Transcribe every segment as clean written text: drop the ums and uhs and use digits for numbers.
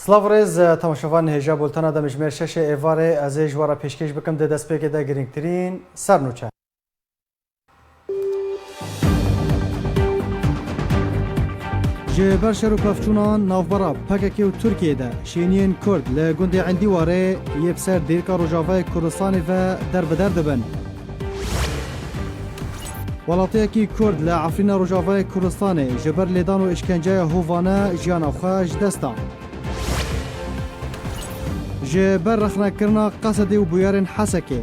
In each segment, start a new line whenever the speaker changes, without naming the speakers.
سلاورز تماشاوان هجا بولتانا د مجمر شش ایواره از جواره پیشکش بکم د دست پیک د گرینگترین سرنوچه جبر شرو پفچونان نافبرا پککی و ترکیه ده شینین کرد لگنده عندی واره یبسر دیرکا روجاوه کردستان و در بدر دبن ولاتیکی کرد لعفرین روجاوه کردستان جبر لیدان و اشکنجه هووانه جیان افخاج دستا جبر رخنا کرنا قصدی و بیارن حسکه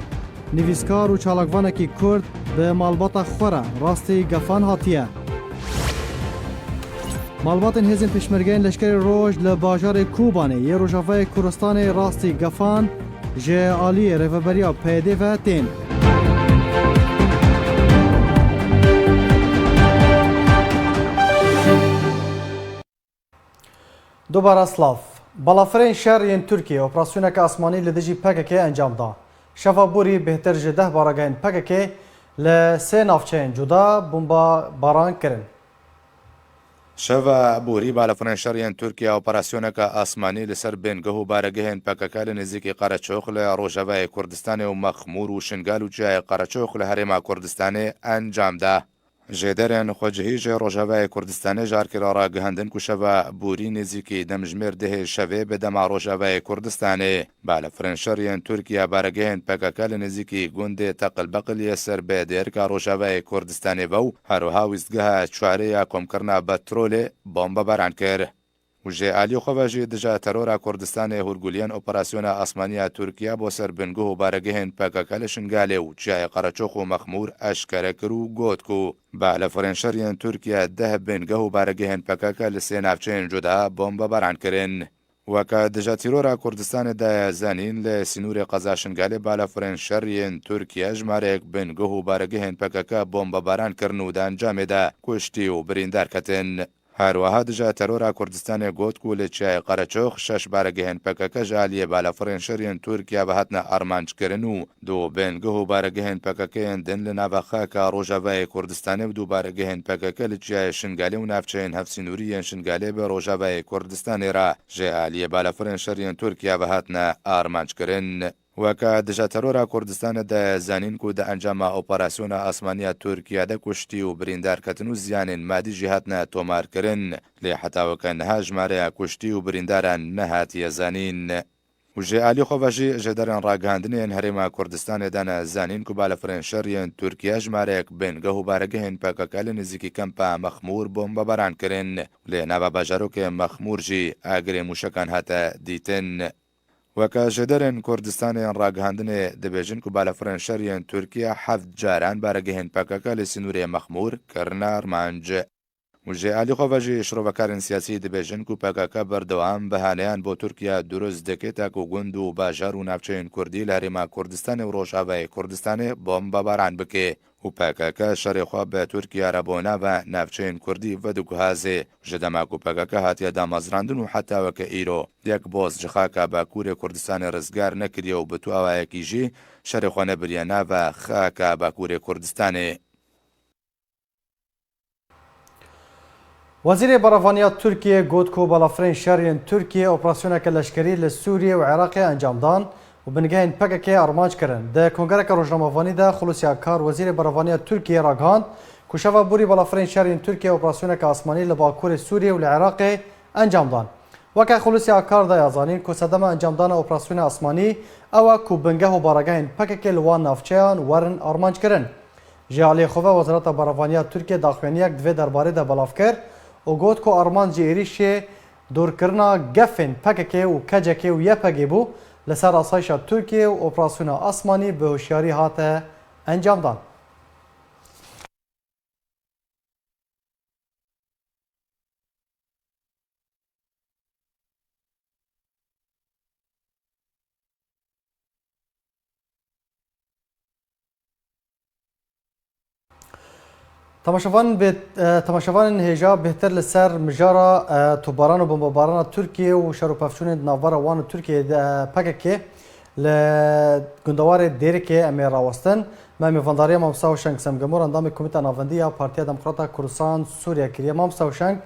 نویسکار و چالاکوانکی کرد به مالباتا خوره راستی گفان هاتیه مالباتن هزین پشمرگین لشکر روش لباجار کوبانه یه روجاوه کردستان راستی گفان جه آلی ریوبریا پیده و تین دوباره سلاف بالافرین شهر ین ترکیه اپراسیونک آسمانی لدجی پکک انجام دا شفا بوری بهتر جده باراگین پکک لسه نافچین جدا بمبا باران کرن
شەڤە بوری بالەفرێن شەڕیان تورکیا ئۆپەراسیۆنەکە ئاسمانی لەسەر بێنگەه و بارەگەهێن پەکەکە لە نزیکی قەرەچۆخ لە ڕۆژەڤای کوردستانê و مەخمور و شنگال و جیای قەرەچۆخ لە هەرێما کوردستانê ئەنجامدا. ژێدەرێن خۆجهیژێ ڕۆژەڤای کوردستانê ژارکرا ڕاگەهاندن و شەڤە بوری نزیکی دەمژمێر دەهێ شەوێ بەدەما ڕۆژەڤای کوردستانê بالەفرێن شەڕیان تورکیا بارەگەهێن پەکەکە لە نزیکی گوندێ تەقلبەقلیە سەر بێ دێرکا ڕۆژەڤای کوردستانê بە و هەروەها ویستگەها چوارەیە کۆمکردنا بەترۆلێ بۆمبە بەران کرد. وژێ ئالی خۆڤەژی دژە تەرۆرا کوردستانê هورگولیان ئۆپەراسیۆنە ئاسمانیا تورکیا بۆ سەر بنگەه و بارەگەهێن پەکەکە لە شنگالێ و جیای قەرەچۆخ و مەخمور ئەشکەرە کرد و گوت و بالەفرێن شەڕیان تورکیا دەه بنگەه و بارەگەهێن پەکەکە لە سێ ناوچەیەن جودا بۆمبە بەرانکردن. وەکە دژە تیرۆرا کوردستانێدا زانین لە سینووری قەزا شنگالێ بالەفرێن شەڕیان تورکیا ژمارەیەک بنگەه و بارەگەهێن پەکەکە بۆمبە بارانکردن و دانجامێدا کوشتی و بریندار کەتن. هەروەها دژە تەرۆرا کوردستانê گوت و لە چیای قەرەچۆخ شەش بارەگەهێن پەکەکە ژالیە بالەفرێن شەڕیان تورکیا بە هاتنە ئەرمانجکردن و دوو بێنگەه و بارەگەهێن پەکەکەیان دن لە ناوەخاکە ڕۆژەڤای کوردستانê و دوو بارەگەهێن پەکەکە لە چیای شنگالێ و ناوچەیەن هەفسینووریان شنگالێ بە ڕۆژەڤای کوردستانê را ژێ ئالیە بالەفرێن شەڕیان تورکیا بە هاتنە ئارمانجکردن. وەکە دژە تەرۆرا کوردستانەدا زانین و دە ئەنجامە ئۆپەراسیۆنە ئاسمانیا تورکیا دەکوشتی و بریندارکەتن و زیانên مادیژی هاتنە تۆمارکردن لێ حتاوەکە نەها ژمارەیە کوشتی و برینداران نەهاتیە زانین. وژێ ئالی خۆڤەژی ژێدەرێن ڕاگەاندنێن هەرێما کوردستانێدانە زانین و بالەفرێن شەڕیان تورکیا ژمارەیەک بنگەه و بارەگەهێن پەکەکە لە نزیکی کەمپا مەخمور بۆمبە بەرانکردن لێ ناوە باژارۆکێ مەخمورژی ئاگرێ موشەکان هاتە دیتن. وەکە ژێدەرێن کوردستانیان ڕاگەاندنێ دەبێژن و بالەفرێن شەڕیان تورکیا حەفت جاران بارەگەهێن پەکەکە لە سینوورێ مەخمور کردنە ئەرمانج. وژێ ئالی خۆڤەژی شرۆڤەکارن سیاسی دەبێژن و پەکەکە بەردەوام بەهانەیان بۆ تورکیا دروست دەکێت تاکو گوند و باژار و ناوچەیەن کوردی لە هەرێما کوردستانê و ڕۆژاوای کوردستانê بۆمبە باران بکێ و پەکەکە شەڕێخوا بە تورکیارە بۆ ناوە ناوچەیەن کوردی ڤەدوگوهازێ ژە دەماک و پەکەکە هاتیە دامەزراندن و حتاوەکە ئیرۆ یەک بۆز جخاکە باکوورێ کوردستانê ڕزگار نەکردیە و بەتواوایەکیژی شەڕێخوا نەبریە ناوە خاکە باکوورێ کوردستانê.
وزیر بەڕەوانیا تورکیە گوت کو بالافرین شەڕیان تورکیە ئۆپراسیۆنێکە لەشکری لە سووریە و عێراقی ئەنجامدان و بنگەهێن پەکەکێ ئەرمانجکردن دە کۆنگرێکە ڕۆژنامەڤانیدا خولوسیا کار وەزیرê بەڕەوانیا تورکیە ڕاگەاند کو شەڤە بوری بالافرین شەڕیان تورکیە ئۆپراسیۆنێکە ئاسمانی لە باکوورê سووریە و لە عێراقê ئەنجامدان. وەکە خولوسیا کاردا یازانین کو سەدەما ئەنجامدانە ئۆپراسیۆنە ئاسمانی ئەوە کو بنگەه و بارەگەهێن پەکەکێ li wan navçeyan werin armanjkirin. Ji aliyê xwe ve Wezareta Berevaniya Tirkiye daxuyaniyek divê derbarê de belav kir û got ku armanc ji êrişê dûrkirina gefên pekekê û kecekê û yepegê bû li ser asayişa Tirkiye û operasyona Asmanî bi hoşyarî hate encamdan. تماشاوان هێژا بهتر لەسەر مژارە تۆباران و بۆمبەبارانە تورکیە و شەڕوپەفچوونên navbera wan û Tirkiyeyê pekekê li gundewارê Dêrikê em ê rawestin. Me mêvandariya Mamsa û Şeng Semgemor endamê Komîta Navendiya Partiya Demokrata Kurdistan Sûriya kiriye. Mamsa û Şeng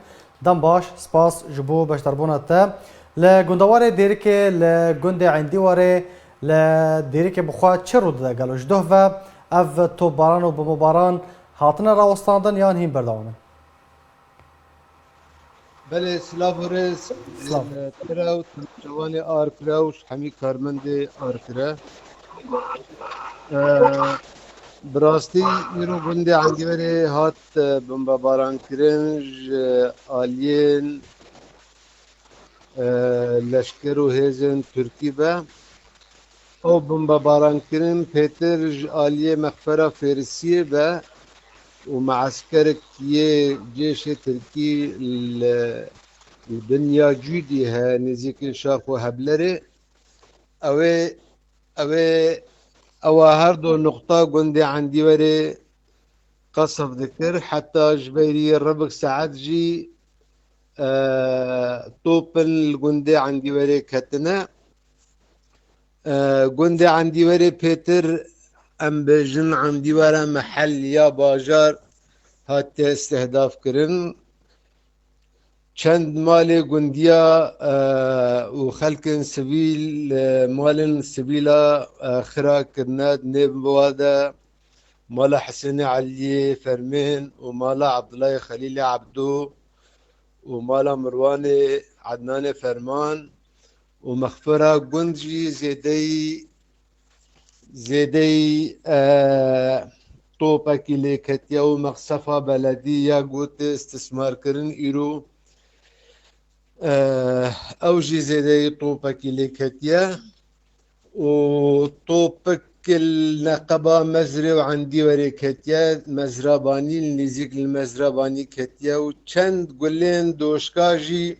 dem baş, spas ji bo beşdarbûna te. لگندواره دیرکه لگند عندیواره لدیرکه بخواه چه رو ده گلوش ده و اف تو باران و بمباران هاتنه راوستاندن یان هیم بردوانه
بله سلاورز
سلاف
تراو جوان آرکراوش همی کارمند آرکرا براستی ایرو گنده عندی وری هات بمباران کرنج آلین لشکر و هیزن ترکی با او بمباران کرن پیتر آلیه مخفرة فارسية با ومعسكر كيه جيش تركي الدنيا جوديها نزيك شاف وهبلري اوي اوي او هردو نقطة قندي عندي وري قصف ذكر حتى جبيري الربع ساعات جي طوبن القندي عندي وري كتنا قندي عندي وري بيتر ام بجن عندي ورا محل يا باجار هات استهداف كرن چند مال گندیا و خلق سبیل مال سبیلا خرا کرند نب وادا مال حسين علي فرمين ومال عبد الله خليل عبدو ومال مروان عدنان فرمان ومغفرة گنجي زيدي طوبة كيلي كتيا ومقصفة بلدية قوت استثمار كرن إيرو أوجي زيدي طوبك اللي كتيا وطوبك النقبة مزري وعندي وري كتيا مزراباني النزيك المزراباني كتيا وچند قلين دوشكاجي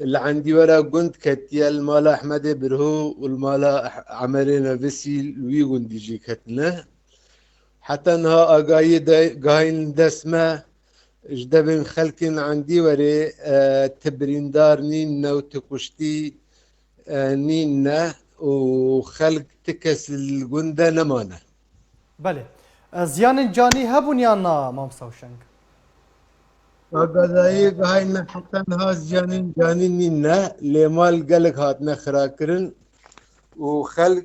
اللي عندي ورا قند كتيا المالا أحمد برهو والمالا عمري نفسي الوي قندي جي كتنا حتى انها اقايد قاين دسمه جدبن خلقن عندي وري تبريندار نينا وتكشتي نينا وخلق تكس الجندة نمانه
بله زیان جانی هبون یا نه مامسا و شنگ
وقضاي قاين حتى انها جانين نينا لمال قلق هاتنا خراكرن وخلق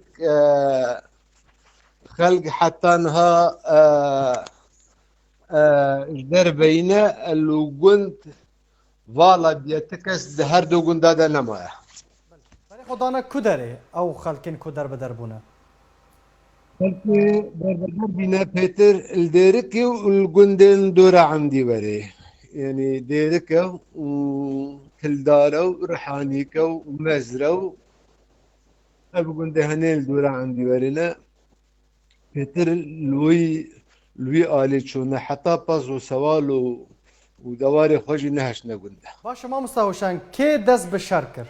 خلق حتى انها جدر بينه اللي قلت فالا بيتكس هر دو قلت هذا نمايا
بله خدانا کدره او خلکن کدر بدربونه
بلكي بربر بينا بيتر الديركي والقندن دورة عندي بري يعني ديركة وكلدارة ورحانيكة ومزرة أبو هنيل دورة عندي برينا بيتر لوي آلي شونه حتى باز وسوال ودواري خوشي نهش نقنده
باشه مامسا و شنگ که دست به شر کر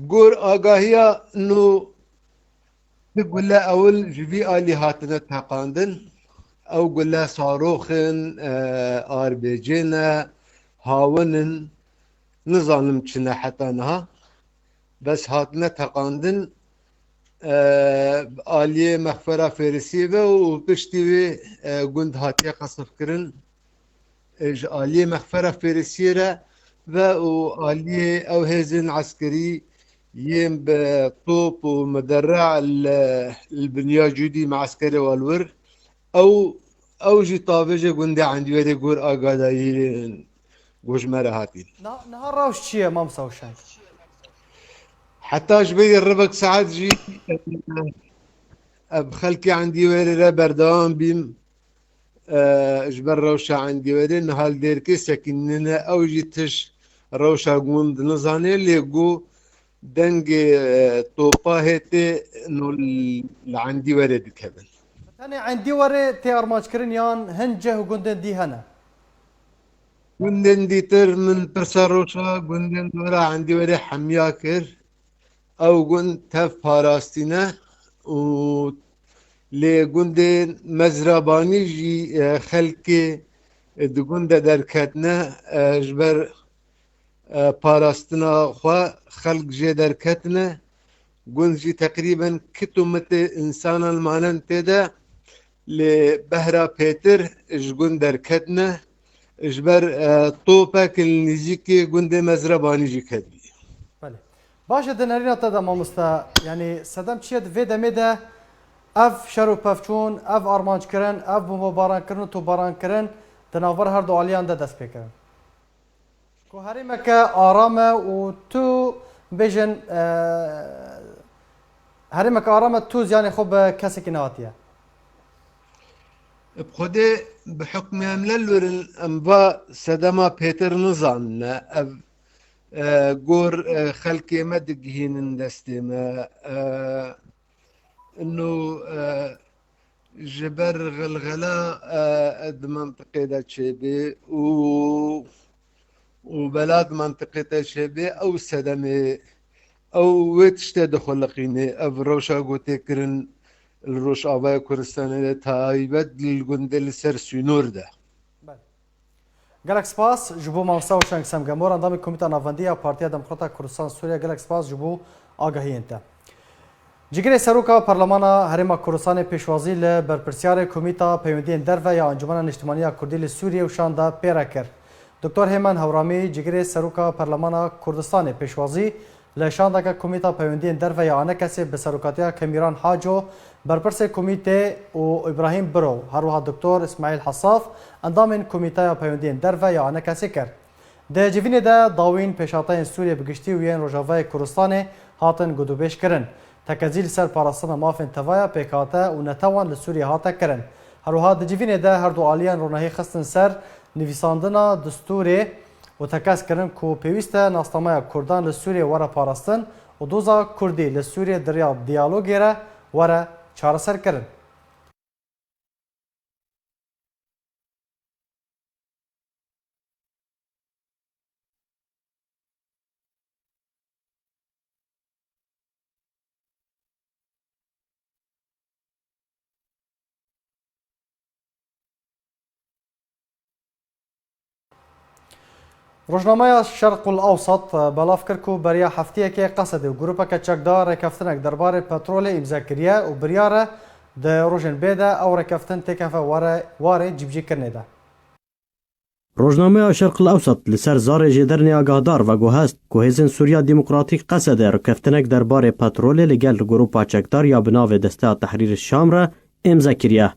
قور آقاهية انه تقول له اول جبي آلي هاتنا تقاندن او قول له صاروخن ار بي جينا هاونن نظام چنا حتى نها بس هاتنا تقاندن آلية مخفرة فارسية وبشتي قند هاتية قصف كرن آلية مخفرة فارسية وآلية او هزن عسكري يم بطوب ومدرع البنيا جودي معسكري والور او جي طابجه قندي عندي وري قور اقادايين قوش مرهاتين
نهار راوش چیه مامسا و شنگ
حتى جبي الربك ساعات جي بخلكي عندي وري را بردوان بيم جبر روشة عندي وري نهال ديركي سكننا او جي تش روشة قوند نظاني اللي قو دنگ طوبا هيتي انه اللي عندي ورد كبن
تاني عندي وره تي ارماج کرن یان هنجه و گندن دی هنه
قندن ديتر من برساروشا قندن دورا عندي وري حمياكر او قند تف باراستينا و لي قندن مزراباني جي خلقي دو قند دركتنا جبر باراستنا خوا خلق جي دركتنا قنجي تقريبا كتمت انسان المانن تدا لبهرا بيتر جقن دركتنا جبر طوپك النزيكي قندي مزرباني جي كدبي
بله باشه دنرین تا مامستا یعنی صدام چیت وی دمیده اف شرو پفچون اف آرمانج کرن اف بمبا باران کرن تو باران کرن تناور هر دو آلیان ده دست بکرن کو هری مکه آرامه و تو بیجن هری مکه آرامه تو یعنی خوب کسی که نهاتیه
بخده بحكم يمللور الانباء سدما بيتر نظام قور خلقي مدقهين دستما انه جبر غلغلا اد منطقة دا تشيبي وبلاد منطقة تشيبي او سدمي او ويتشتا دخل لقيني افروشا قوتي كرن الروش آبای کردستان تایبت لگنده سر سینور ده.
گلک سپاس جبو مامستا و شنگ سمگمور اندام کمیته نافندی پارتیا دموکراتا کردستان سوریا گلک سپاس جبو آگاهی انت. جگری سروکا پارلمان هرما کردستان پیشوازی لبرپرسیار کمیته پیوندی درو یا انجمن اجتماعی کردی لسوریه و شاندا پیرا کرد. دکتر هیمن هورامی جگری سروکا پارلمان کردستان پیشوازی لشاندا کمیته پیوندی درو یا آن کسی به سروکاتیا کمیران حاجو برپرس کمیته و ابراهیم برو هروها دکتر اسماعیل حصاف اندام کمیته پیوندی درو یا آن کسی کرد. ده جوین ده داوین پیشاتای سوریه بگشتی و یین روجاوای کردستان هاتن گدوبش کرن. تکزیل سر پاراستان مافن توایا پیکاته و نتوان لسوریه هاته کرن. هروها ده جوین ده هر دو آلیان رونهی خستن سر نویساندنا دستوری و تکس کرن کو پیوسته ناستامای کردان لسوریه وره پاراستن و دوزا کردی لسوریه دریا دیالوگی را وره چارەسەر کردن. روزنامه شرق الاوسط بلاف کرد که برای هفته که قصد و گروپ که چکدار رکفتنک درباره پترول امضا کریه و بریاره ده روزن بیده او رکفتن تکفه واره جیبجی کرنه ده.
روزنامه شرق الاوسط لسر زار جدرنی آگاهدار و گوهست که هیزن سوریا دموکراتیک قصد رکفتنک درباره پترول لگل گروپ چکدار یا بناو دسته تحریر الشام را امضا کریه.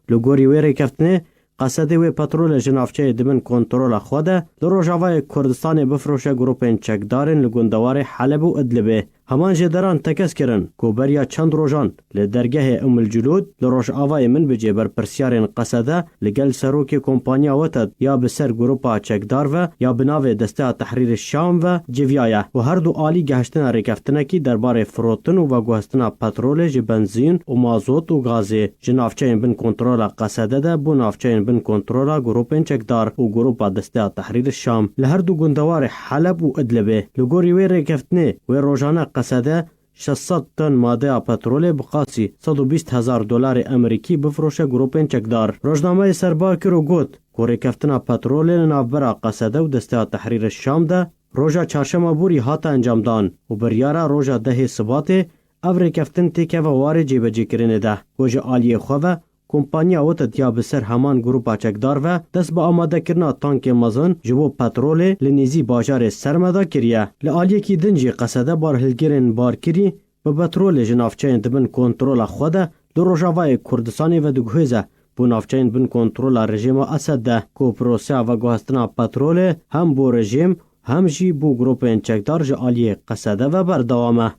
لگوری وی رکفتنه قصد و پترول جنافچه دبن کنترل خوده لروجاوای کردستان بفروشه گروپین چکدارن لگوندوار حلب و ادلبه. همان جدران تکس کرن که بریا چند روزان لدرگه ام الجلود لروج آوای من بجه بر پرسیارن قصده لگل سروک کمپانیا وتد یا بسر گروپا چکدار و یا بناو دسته تحریر الشام و جویایه و هر دو آلی گهشتن رکفتنکی درباره فروتن و گوهستن پترول بنزین و مازوت و گازی جنافچه بن کنترل قصده ده بو نافچه بن کنترل گروپین چکدار و گروپا دسته تحریر الشام لهر دو گوندوار حلب و ادلبه لگوری وی رکفتنه و روزانه قصده 600 تن ماده پترول بقاسی 120,000 دلار امریکی بفروشه گروپین چکدار. روزنامه سرباکر و گوت که رکفتن پترول نافبرا قصده و دسته تحریر الشام ده روژا چهارشنبه بوری هات انجام دان و بریارا روژا ده سبات او رکفتن تیکه و واره جیبجی کرنه ده. گوژ آلیه خواه کمپانیا وتد یا بسر همان گروپا چکدار و دست با آماده کرنا تانک مزن جبو پترول لنیزی باجار سرمدا کریه. لآلیه کی دنجی قصده بار هلگرین بار کری به پترول جنافچین دبن کنترول خوده در روژاوای کردستانی و دگوهزه بو نافچین بن کنترول رژیم اسد ده کو پروسیا و گوهستنا پترول هم بو رژیم هم جی بو گروپین چکدار جه آلیه قصده و بردوامه.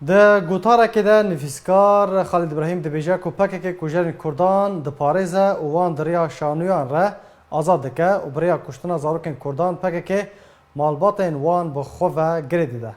ده گوتاره که ده نفیسکار خالد ابراهیم ده بیجه که پکه که کجرین کردان ده پاریزه و وان دریا شانویان را آزاد دکه و بریا کشتنا زاروکن کردان پکه که مالباتین وان بخواه گریده ده.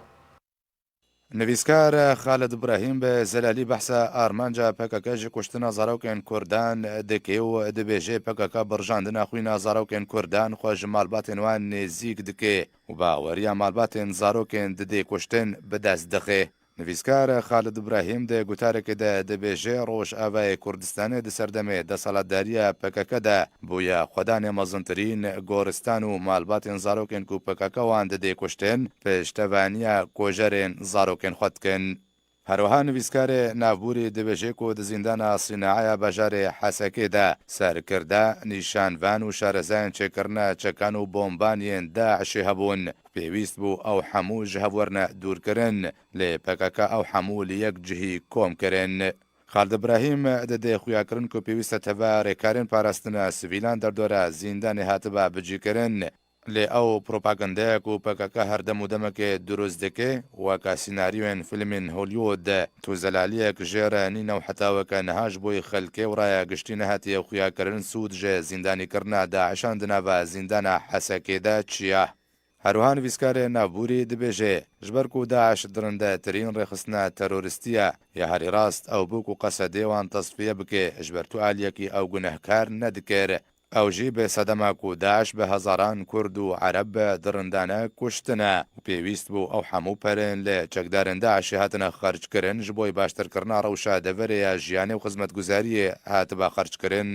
نویسکار خالد ابراهیم به زلالی بحث آرمانجا پککج کشتنا زاروکن کردان دکی و دبیجه پککا برجاندنا خوینا زاروکن کردان خواه مالباتین وان نزیک دکی و باوریا مالباتین زاروکن دده کشتن بدست دقه. نویسکار خالد ابراهیم ده گوتارک ده دبیجه روش آوای کردستان ده سردمه ده سالتداری پککا ده بویا خودان مزنترین گورستان و مالبات زاروکن کو پککا وان ده کشتن پشتوانیا کوجرین زاروکن خودکن. هەروەها نویسکارێ ناوبووری دەبێژێک و دزیندانە سیناعە بەژارێ حەسەکێدا سەرکردا نیشانڤان و شارەزایان چێکردنە چەکان و بۆمبانیان داعشی هەبوون پێویست بوو ئەو هەموو ژ هەبوەرنە دوورکردن لێ پەکەکە ئەو هەموو لە یەک جهی کۆمکردن. خالد ابراهیم دەدێ خویاکردن و پێویستە تەڤە ڕێکارین پاراستنە سڤیلان دەردۆرە زیندانی هاتبە بجیکردن لێ ئەو پرۆپاگەندەیەک و پەکەکە هەردەم و دەمەکێ دروست دەکێ وەکە سیناریۆین فیلمین هۆلیوود تو زەلالیەک ژێرە نینە و حتاوەکە نەهاش بۆی خەلکێ و ڕایە گشتی نەهاتیە خویاکردن سوود ژێ زیندانیکردنا داعشان دناڤە زیندانە حەسەکێدا چییە؟ هەروەها نویسکارێ ناوبووری دەبێژێ ژبەرک و داعش درندەترین ڕێخستنە تەرۆریستیە یا هەری ڕاست ئەو بووک و قەسە دێوان تەسفیە بکێ ژبەرتو ئالیەکی ئەو گونەهکار نەدکێر ئەوژی بێ سەدەماک و داعش بە هەزاران کورد و عەرەب بە درندانە کوشتنە و پێویست بوو ئەو هەموو پەرێن لێ چەکدارن داعشی هاتنە خەرجکردن ji بۆی باشترکردنا ڕەوشە دەڤەرەیە ژیانێ و خزمەتگوزاریە هاتبە خەرجکردن.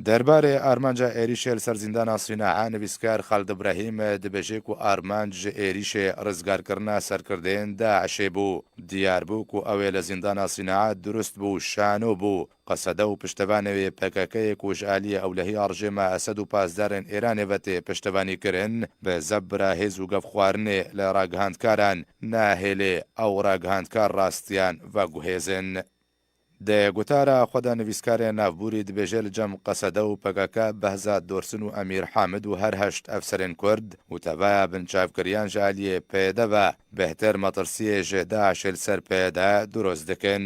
دەربارەی ئارمانجا عێریشێ لەسەر زیندانە سیناعە نویسکار خالد ابراهیم دەبێژێک و ئارمانج عێریشێ ڕزگارکردنا سەرکردێن داعشێ بوو دیاربووک و ئەوێ لە زیندانە سیناعە دروست بوو شانۆ بوو قەسەدە و پشتەوانەوێ پەکەکەیەک و ژعالیە ئەولەهی ئەڕژێمە ئەسەد و پاسدارن ئێرانێ بەتێ پشتەوانیکردن بە زەبرا هێز و گەف خواردنێ لە ڕاگەهاندکاران ناهێلێ ئەو ڕاگەهاندکار ڕاستیان ڤەگوهێزن. دەیگوتارە خۆدا نویسکارێ ناوبووری دبێژێ لە جەم قەسەدە و پەکەکە بەهزاد دۆرسن و ئەمیر حامد و هەر هەشت ئەفسەرێن کورد و تەڤایە بنچاوکریان ژالیێ پێدەبە بەهتر مەترسیە ژێ داعشێ سەر پێدا دروست دەکەن.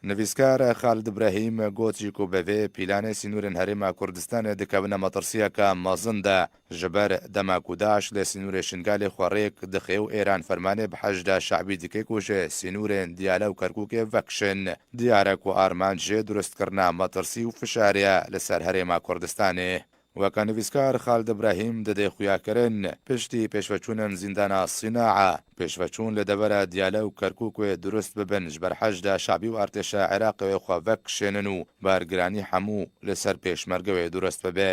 نویسکارە خالد ابراهیم گۆچیک و بەvê پیلانê سینûrên Herêma Kurdistanê dikevine metirsiyeka mezin de ji ber demek û Daeş lê sînûrê Şingalê xwareyek dixe û Êran fermanê bi hejda şeعبî dike ku ji sînûrên Diyale û Kerkûkê vekişin. Diyare ku armanc jê durustkirina metirsî û fişariye li ser Herêma Kurdistanê. وەکە نویسکار خالد ابراهیم دەدێ خویاکردن پشتی پێشوەچوونن زیندانە سیناعە پێشوەچوون لە دەبەرە دیالە و کەرکووکێ دروست ببن ji ber hejda şeعبî û artêşa Iraqê xwe vekişênin û bargiranî hemû li ser pêşmergewê durust bibe.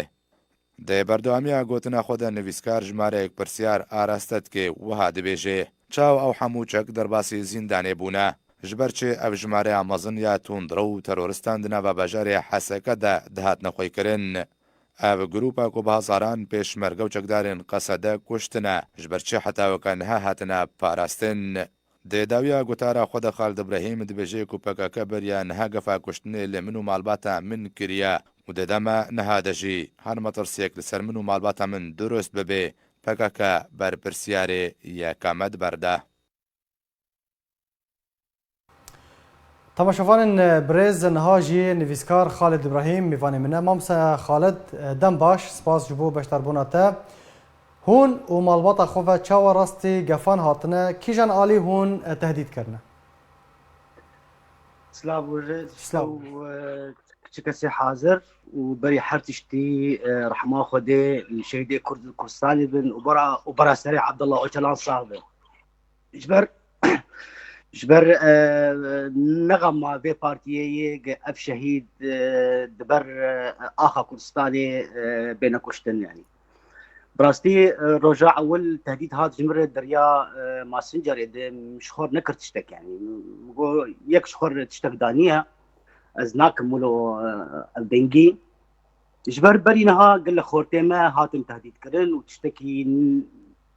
Dê berdewamiya gotina xwe de nivîskar jimareyek pirsiyar araste dike wiha dibêje çaw ew hemû çek derbasî zîndanê bûne ji ber çê ev jimareya mezin ya tundre û terûristan di nava bajarê Heseke de dihatine xwêkirin. Ev grupa ku bi hezaran pêşmerge û çekdarên qesede kuştine ji ber çi hetaweke niha hatine parastin. Dê dawiya gotara xwe de Xalid Ibrahîm dibêje ku PKK beriya niha gefa kuştinê li min û malbata min kiriye û di dema niha de jî her metirsiyek li ser min û malbata min durust bibe PKK berpirsiyarê yekame diberda.
تماشاوان برز نهاجی نویسکار خالد ابراهیم میوانی منه مامسا خالد دم باش سپاس جبو بشتربوناته هون و مالباتا خوفه چاو راستی گفان هاتنه کیجان آلی هون تهدید کرنه
سلام چه کسی حاضر و بری هر تشتی رحمه خوده شهیده کرد کردستانی بن و برا سری عبدالله اوچلان صاحبه جبر نغم في بارتية اف شهيد دبر اخا كردستاني بين كشتن يعني براستي رجع اول تهديد هذا جمر دريا ماسنجر مشخور نكر تشتك يعني يك شخور تشتك دانية ازناك مولو البنجي جبر برينها قال له خورتي ما هاتم تهديد كرن وتشتكي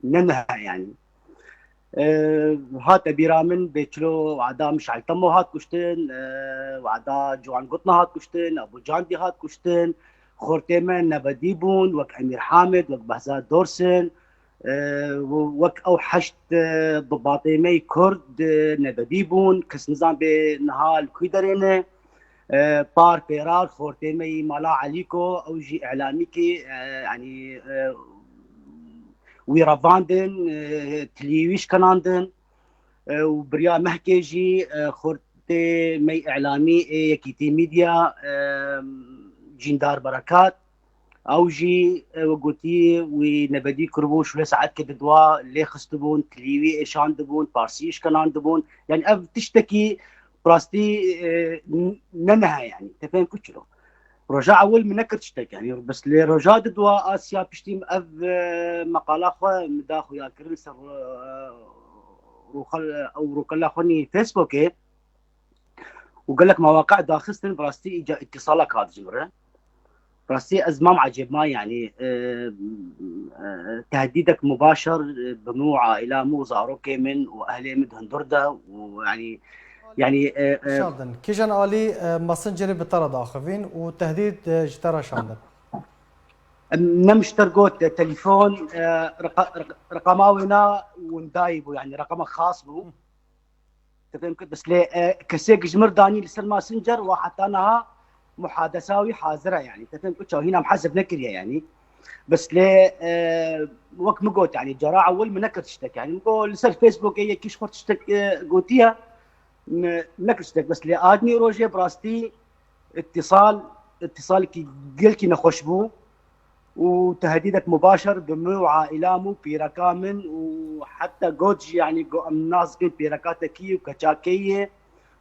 ننها يعني هات بيرامن بيتلو وعدا مشعل تمو هات كشتن وعدا جوان قطنا هات كشتن ابو جاندي هات كشتن خورتيمن نبديبون وك امير حامد وك بهزاد دورسن وك او حشت ضباطيمي كرد نبديبون كس نظام بنهال كويدرينه بار بيرار خورتيمي مالا عليكو او جي اعلاميكي يعني ويرافاندن تليويش كناندن وبريا مهكيجي خورتي مي اعلامي يكيتي ميديا جيندار بركات او جي وقوتي ونبدي كربوش ولا ساعات كدوا لي خستبون تليوي ايشان دبون بارسيش كنان دبون يعني اف تشتكي براستي ننها يعني تفهم كتشلو رجاء اول من نكر تشتك يعني بس لي رجاء دوا اسيا بشتي اف مقاله خو مداخو يا كرن سر روخل او روكلا خوني فيسبوك وقال لك مواقع داخستن براستي اجى اتصالك هذا جمره براستي ازمام عجيب ما يعني تهديدك مباشر بمو عائله مو زارو كيمن واهلي مد هندرده ويعني يعني
شاندن كيجان آلي ماسنجري بطرد آخفين وتهديد جترا شاندن
نمشتر قوت تليفون رقماونا وندايبو يعني رقمه خاص بو تفهم بس لي كسيك جمر داني لسر ماسنجر وحتى انها محادثاوي حاضره يعني تفهم هنا محاسب نكريه يعني بس لي وقت مقوت يعني جراعه اول منك تشتك يعني مقول لسر فيسبوك هي كيش خرت تشتك قوتيها نكشتك بس لي ادني روجي براستي اتصال كي قلت نخش بو وتهديدك مباشر بمو عائلامو بيركامن وحتى جوتجي يعني الناس قلت بيركاتكي وكتشاكيه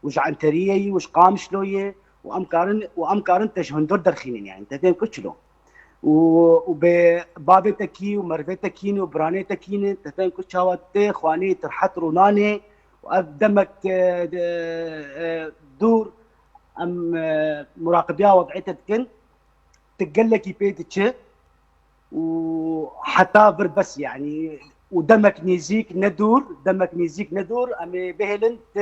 وش عنتريه وش قامشلويه وامكارن تشهندر درخينين يعني تفهم كتشلو وبابتكي ومرفتكين وبرانيتكين تفهم كتشاوات خواني ترحت روناني وقدمك دور ام مراقبيا وضعيتك كن تقلك بيتك وحتى بس يعني ودمك نيزيك ندور امي بهلن ت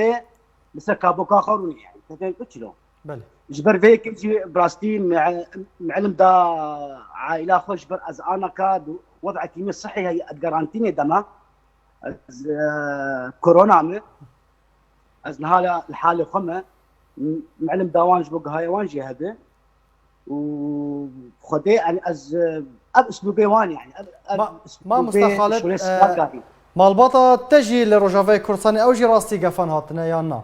مسكا بوكا خروني يعني تفهم كتشلو
بله
جبر فيك يجي براستي معلم دا عائله خوش بر از انا كاد وضعك يمي صحي هي ادغرانتيني دما از كورونا مي از نهاله الحاله خمه معلم داوانج بوق هاي وانجي هذا وخدي يعني از اب اسلوبي وان يعني
ما مستخالف مالبطة تجي لروجافي كورساني او جي راستي قفان هاتنا يا نا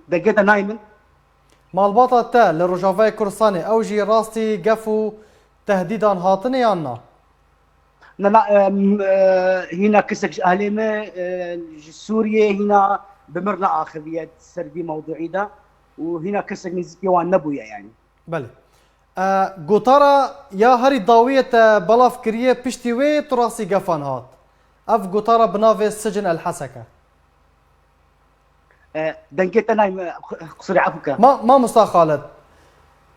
دقيقة نايمن
مالبطة تا لروجافي كورساني او جي راستي قفو تهديدا هاتنا يا نا
لا هنا كسك اهلي ما سوريا هنا بمرنا اخذية سردي موضوعي ده وهنا كسك نزكي وان نبويا يعني
بله قطارة يا هري ضاوية بلا فكرية بشتي وي تراسي قفان هات اف قطارة بنافي السجن الحسكة
دنكيت انا قصري عفوك
ما مستخالد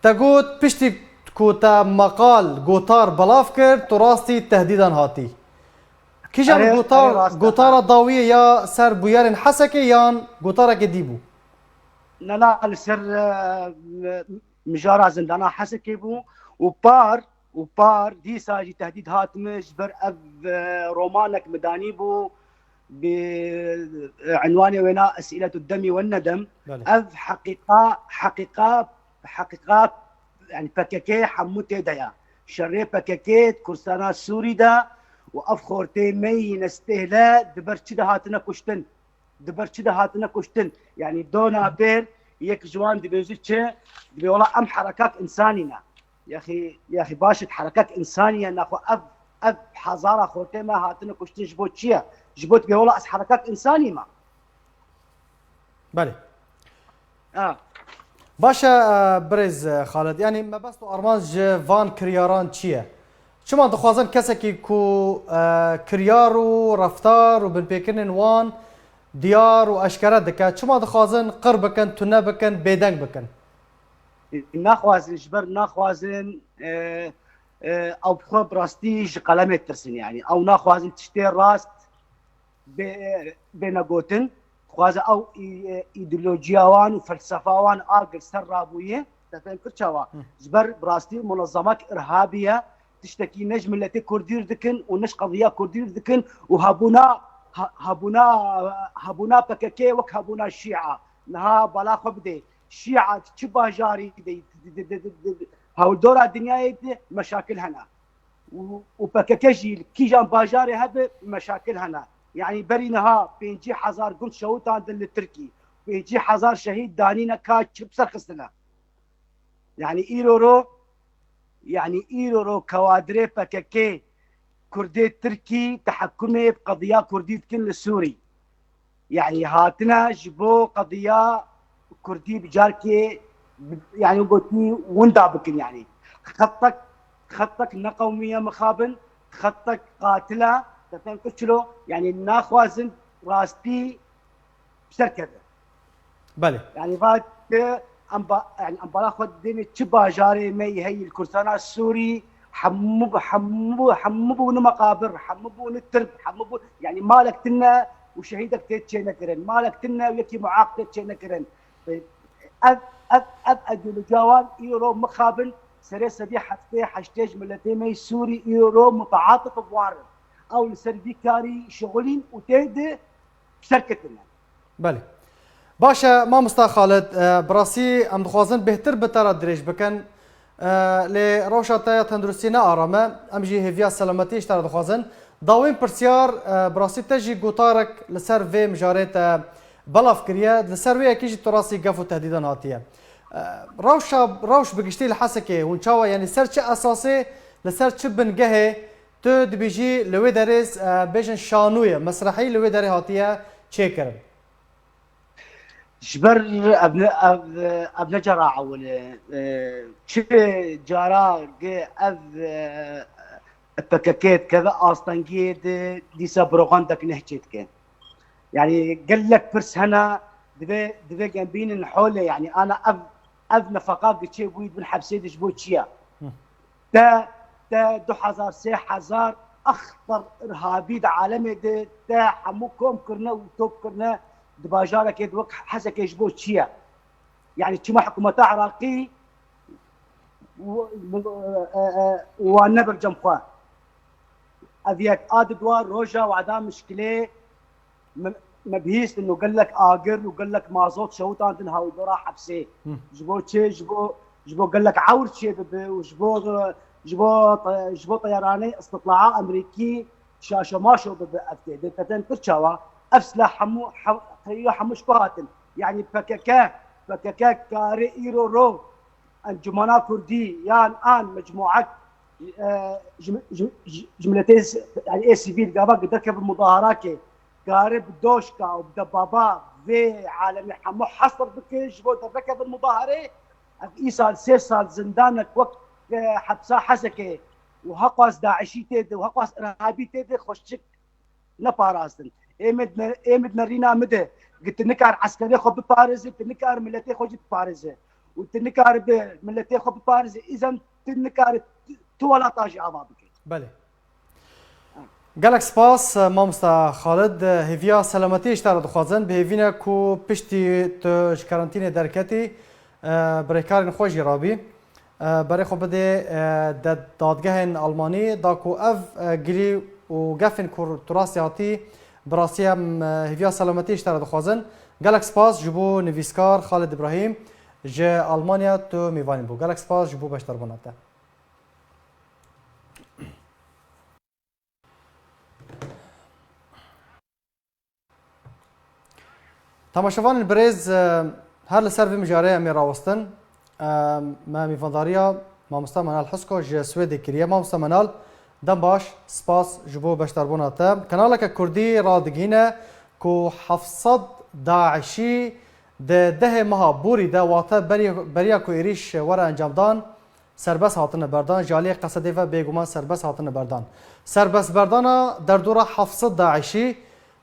تقول بشتي كوتا مقال قطار بلا فكر تراسي تهديدا هاتي كيجان قطارة ضاوية يا سر بويارن حسكة يان قطارة قديبو
لا السر مجارة زندانا حسكة بو وبار دي ساجي تهديد هاتمش بر اف رومانك مداني بو بعنوان وينا اسئلة الدم والندم اف حقيقة يعني بككي حموتي دايا شري بككي كرسانا السوري دا واف خورتي مي نستهلا دبر كده هاتنا كشتن يعني دونا بير يك جوان دبيزيتش دبي والله ام حركات انسانيه يا اخي باشت حركات انسانيه ناخو اب حضاره خورتي ما هاتنا كشتن جبوت بي والله حركات انسانيه ما
بله باشا برز خالد يعني ما بس ارمانج فان كرياران چیه شما دخوازن کسکی کو کریار و رفتار و بالبیکنن وان دیار و اشکره دکه شما دخوازن قر بکن تونه بکن بیدنگ بکن
ناخوازن جبر ناخوازن او بخو براستيج قلمت ترسن يعني او ناخوازن تشتي راست بينغوتن خوازه او ايديولوژياوان وفلسفاوان اقل سرابويه تفهم كرشاوا جبر براستي منظمات ارهابيه تشتكي نجم التي كردير ذكن ونش قضيه كردير ذكن وهبونا بككي وك هبونا الشيعه نها بلا خبدي الشيعه تشبه جاري هاو الدورة الدنيا مشاكل هنا وبككجي كي جان باجاري هذا مشاكل هنا يعني برينها بينجي حزار قلت شوتان دل التركي بينجي حزار شهيد دانينا كاتش بسرخصنا يعني ايرورو كوادري بككي كردي تركي تحكمي بقضيه كردي تكن السوري يعني هاتنا جبو قضيه كردي بجاركي يعني قلتني وندا بكن يعني خطك نقوميه مخابن خطك قاتله تفهم كتشلو يعني ناخوازن راستي بسركده
بله
يعني بعد يعني ام باخذ دين تشبا جاري مي هي الكردستان السوري حمبو مقابر حمبو الترب حمبو يعني مالك تنا وشهيدك تيتشينا كرن مالك تنا ويكي معاق تيتشينا كرن اب اجل جوان يورو مخابل سريسه دي حتى حشتاج ملتي مي سوري يورو متعاطف بوارد او لسربي كاري شغلين وتهدي بشركتنا
بله باشا مامستا خالد براسي ام دخوازن بهتر بتر دريج بكن لروشا تايا تندرستينا آرامه ام جي هيفيا سلامتي اشترا دخوازن داوين برسيار براسي تجي قطارك لسر في مجاريت بلاف كريا لسر ويا كيجي تراسي قفو تهديدا هاتيه روش بقشتي الحسكه ونشاوا يعني سر شي اساسي لسر تشبن قهي تو دبيجي لوي داريس بيجن شانويه مسرحي لوي داري هاتيه تشيكر
جبر ابن جراعه ولا شي جارا اب بكاكيت كذا اصلا جيد ديسا بروغاندك نحكيت كان يعني قال لك برس هنا دبي جنبين الحول يعني انا اب نفقات شي بويد من حبسيد جبوت شيا تا 2000 اخطر ارهابي عالمي تا حموكم كرنا وتوب كرنا دباجارة كيد وقت حسك يجبوت شيا يعني تشما حكومة عراقي والنبر جنبخوا أذيك دوار روجا وعدام مشكلة مبهيس إنه قال لك آجر وقال لك مازوت شوط عندنا هاو دورا حبسي جبوت شيء جبو قال لك عور شيء جبو طيراني استطلاع أمريكي شاشة ما شو بأفتي دتتن كرشوا أفسلا حموش كهاتن يعني بكاكا كاري إيرو رو أنجمنا كردي يعني آن مجموعة جملتين يعني إيه سيفيل قابا قدر كيف المظاهرات كاري بدوشكا وبدبابا في عالمي حمو حصر بكيش بو دركة بالمظاهرة إيصال 6 سال زندانك وقت حبسا حسكي وهقواس داعشي تيدي وهقواس إرهابي تيدي خوشك نباراستن ايمد نرينا مده قلت نكار عسكري خو بباريس قلت نكار ملتي خو بباريس قلت نكار ملتي خو بباريس اذا تنكار تولا طاجي عبابك
بله قالك سپاس مامستا خالد هيفيا سلامتي اشتار دخوازن بهيفينا كو پشتي تش كارانتينه دركتي بريكارن خوش رابي بري خو بده دادگهن الماني داكو اف گري و گفن کور تراسياتي براسيام هيفيا سلامتي اشترى دخوازن قالك سپاس جبو نويسكار خالد ابراهيم جا المانيا تو ميفاني بو قالك سپاس جبو بشتر بوناته تماشاوان البريز هر لسر في مجاري امير راوستن ما ميفانداريا ما مستمنال حسكو جا سويدي كريا ما مستمنال دم باش سپاس جبو بشتر بوناته كنالك كردي رادگينه كو 700 داعشي ده مها بوري ده واتا بريا كو إريش ورا انجام دان سربس هاتن بردان جالي قصدي و بيگومان سربس هاتن بردان سربس بردانا در دورا 700 داعشي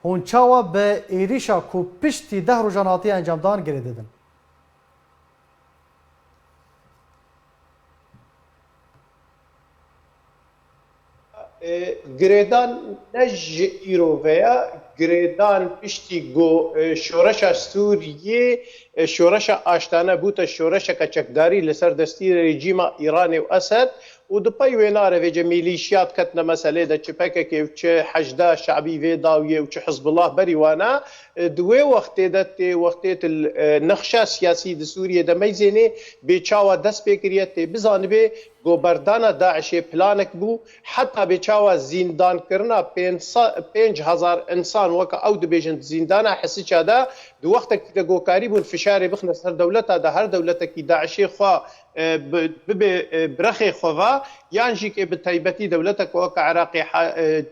هون چاوا به إريشا كو پشتی 10 روزان هاتی انجام دان گره ددن
گریدان نج ایروویا گریدان پشتی گو شورش سوریه شورش آشتانه بوده شورش کچکداری لسر دستی رژیم ایران و اسد و دپای ویناره و جمیلیشیات کتن مسئله ده چه پکه چه حشده شعبی و داویه و چه حزب الله بریوانا دوی وقتی ده وقتی النخشه سیاسی ده سوریه ده میزنه بیچاوا دست بکریت بزانبه گوبردان داعش پلانک بو حتی بیچاوا زندان کرنا 5000 انسان وک او دبیجن زندان حسی چادا دو وقت که گوکاری بون فشار بخنه سر دولت ده هر دولت کی داعش خو برخي خوا يانجي كي بتايبتي دولتك وك عراقي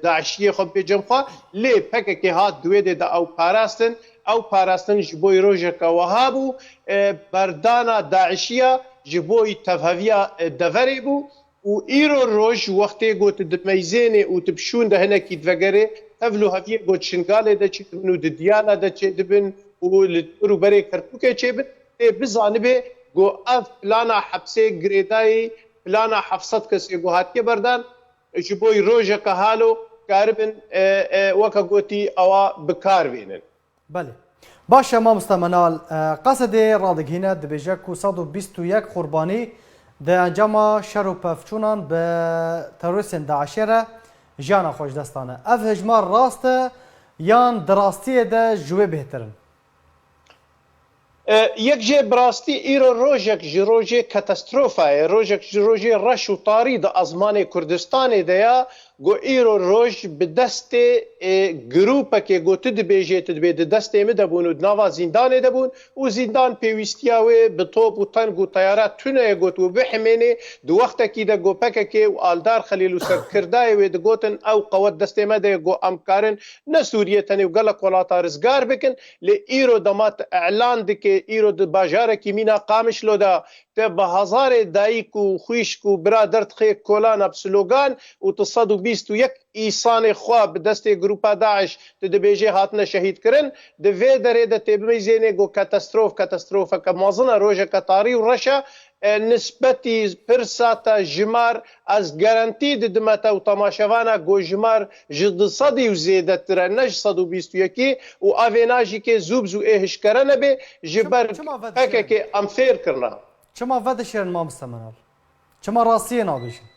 داعشيه خو بجمخوا لي بككي هات دويده دا او باراستن جبوي روجك وهابو بردانا داعشيه جبوي تفهويا دفريبو و ايرو روج وقتي قوت دميزيني وتبشون ده هنا كي تفقري تفلو هفيه قوت شنقالي دا تشدبنو ديانا دا تشدبن و و لروبەرێ کەرکووکێ چێبن لێ بزانبێ گۆ ئەف پلانە حەبسێ گرێدایی پلانە 700 کەسێ گۆ هاتیە بەردان ji بۆی ڕۆژێکە هالۆ کاربن وەکە گوتی ئەوە بکاربێنن.
بله باشه مامۆستا منال قەسەدێ ڕادگهینە دەبێژە و 121 قوربانی د ئەنجاما شەر و پەفچوونان بە تەرۆریستên داعشê re jiyana xwe ji destane. Ev hejmar rast e yan di rastiyê de ji wê bêhtirin?
یەک جێ براستی ئیرۆ ڕۆژێک ji ڕۆژێ کەتەسترۆفایە ڕۆژێک ji ڕۆژێ ڕەش و تاری da ئەزمانê Kurdistanê de ya گۆ ئیرۆ ڕۆژ bi destê grûpekê got tu dibêjê tu dibê di destê min debûn û di nava zîndanê debûn û zîndan pêwîstiya wê bi top û teng û teyara tuneye got û bihimênê di wextekî de got pekekê û aldar xelîl û serkirdayê wê digotin ew qewet destê me de got em karin ne Sûriye tenê û gelek welata rizgar bikin lê îro dema te elan dike îro di bajarekî mîna Qamişlo da te bi hezarê dayîk û xwîşk û birader dixê kolana slogan û tu 121 îsanê xwe bi destê grûpa Daeş tu dibêjê hatine şehîd kirin di vê derê de tê bimîzênê got katastrofeke mezin e rojeke tarî û reş e nisbetî pirsa te jimar ez garantî didim te û temaşevana got jimar ji 200 û zêdetir e ne ji 121 û avêna jî kê zû bi zû ê hişkere nebe ji ber pekekê em fêr kirina.
Çima ve dişirin mamosta minal? Çima rastiyê nabêjin?